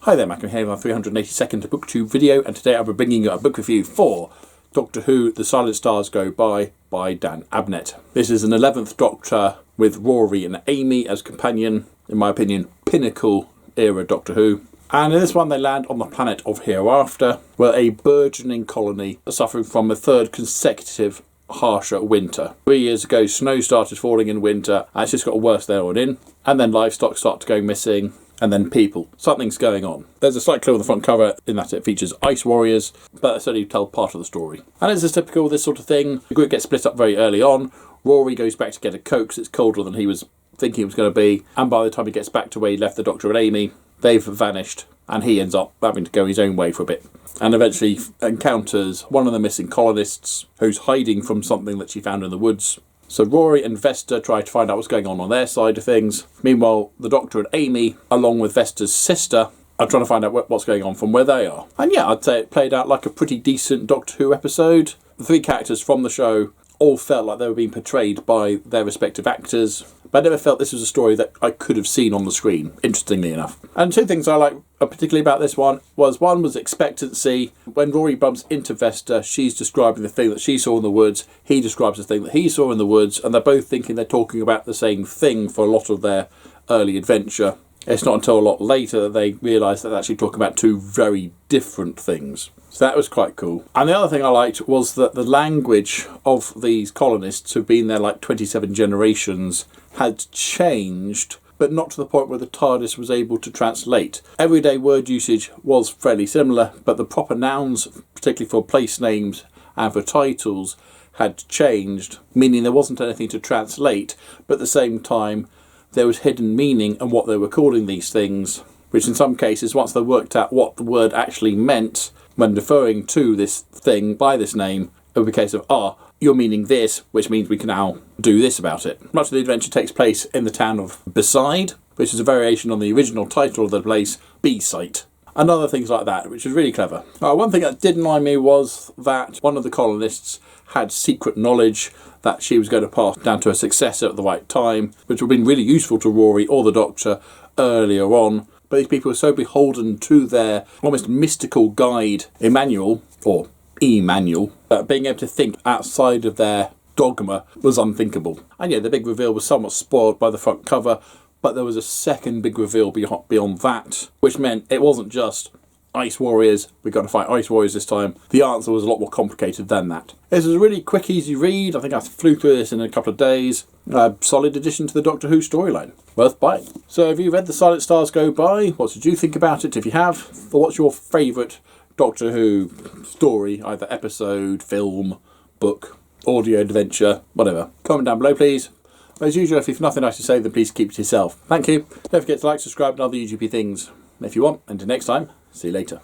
Hi there, Mac. I'm here with my 382nd Booktube video, and today I'll be bringing you a book review for Doctor Who The Silent Stars Go by Dan Abnett. This is an 11th Doctor with Rory and Amy as companion, in my opinion, pinnacle era Doctor Who. And in this one they land on the planet of Hereafter, where a burgeoning colony are suffering from a third consecutive harsher winter. 3 years ago snow started falling in winter, and it's just got worse there on in. And then livestock start to go missing. And then people. Something's going on. There's a slight clue on the front cover in that it features ice warriors, but that's only tell part of the story. And as is typical of this sort of thing, the group gets split up very early on. Rory goes back to get a coat because it's colder than he was thinking it was going to be. And by the time he gets back to where he left the Doctor and Amy, they've vanished. And he ends up having to go his own way for a bit. And eventually encounters one of the missing colonists who's hiding from something that she found in the woods. So Rory and Vesta try to find out what's going on their side of things. Meanwhile, the Doctor and Amy, along with Vesta's sister, are trying to find out what's going on from where they are. And yeah, I'd say it played out like a pretty decent Doctor Who episode. The three characters from the show all felt like they were being portrayed by their respective actors. But I never felt this was a story that I could have seen on the screen, interestingly enough. And two things I like particularly about this one was expectancy. When Rory bumps into Vesta, she's describing the thing that she saw in the woods. He describes the thing that he saw in the woods. And they're both thinking they're talking about the same thing for a lot of their early adventure. It's not until a lot later that they realise that they're actually talking about two very different things. So that was quite cool. And the other thing I liked was that the language of these colonists who've been there like 27 generations had changed, but not to the point where the TARDIS was able to translate. Everyday word usage was fairly similar, but the proper nouns, particularly for place names and for titles, had changed, meaning there wasn't anything to translate, but at the same time there was hidden meaning in what they were calling these things, which in some cases, once they worked out what the word actually meant when referring to this thing by this name, it would be a case of, you're meaning this, which means we can now do this about it. Much of the adventure takes place in the town of Beside, which is a variation on the original title of the place, B-Site. And other things like that, which is really clever. One thing that did annoy me was that one of the colonists had secret knowledge that she was going to pass down to her successor at the right time, which would have been really useful to Rory or the Doctor earlier on. But these people were so beholden to their almost mystical guide, Emmanuel, or Emmanuel, that being able to think outside of their dogma was unthinkable. And yeah, the big reveal was somewhat spoiled by the front cover, but there was a second big reveal beyond that, which meant it wasn't just Ice Warriors, we've got to fight Ice Warriors this time. The answer was a lot more complicated than that. This was a really quick, easy read. I think I flew through this in a couple of days. A solid addition to the Doctor Who storyline. Worth buying. So have you read The Silent Stars Go By? What did you think about it? If you have, what's your favourite Doctor Who story? Either episode, film, book, audio adventure, whatever. Comment down below, please. As usual, if you've nothing nice to say, then please keep it to yourself. Thank you. Don't forget to like, subscribe and other UGP things if you want. Until next time, see you later.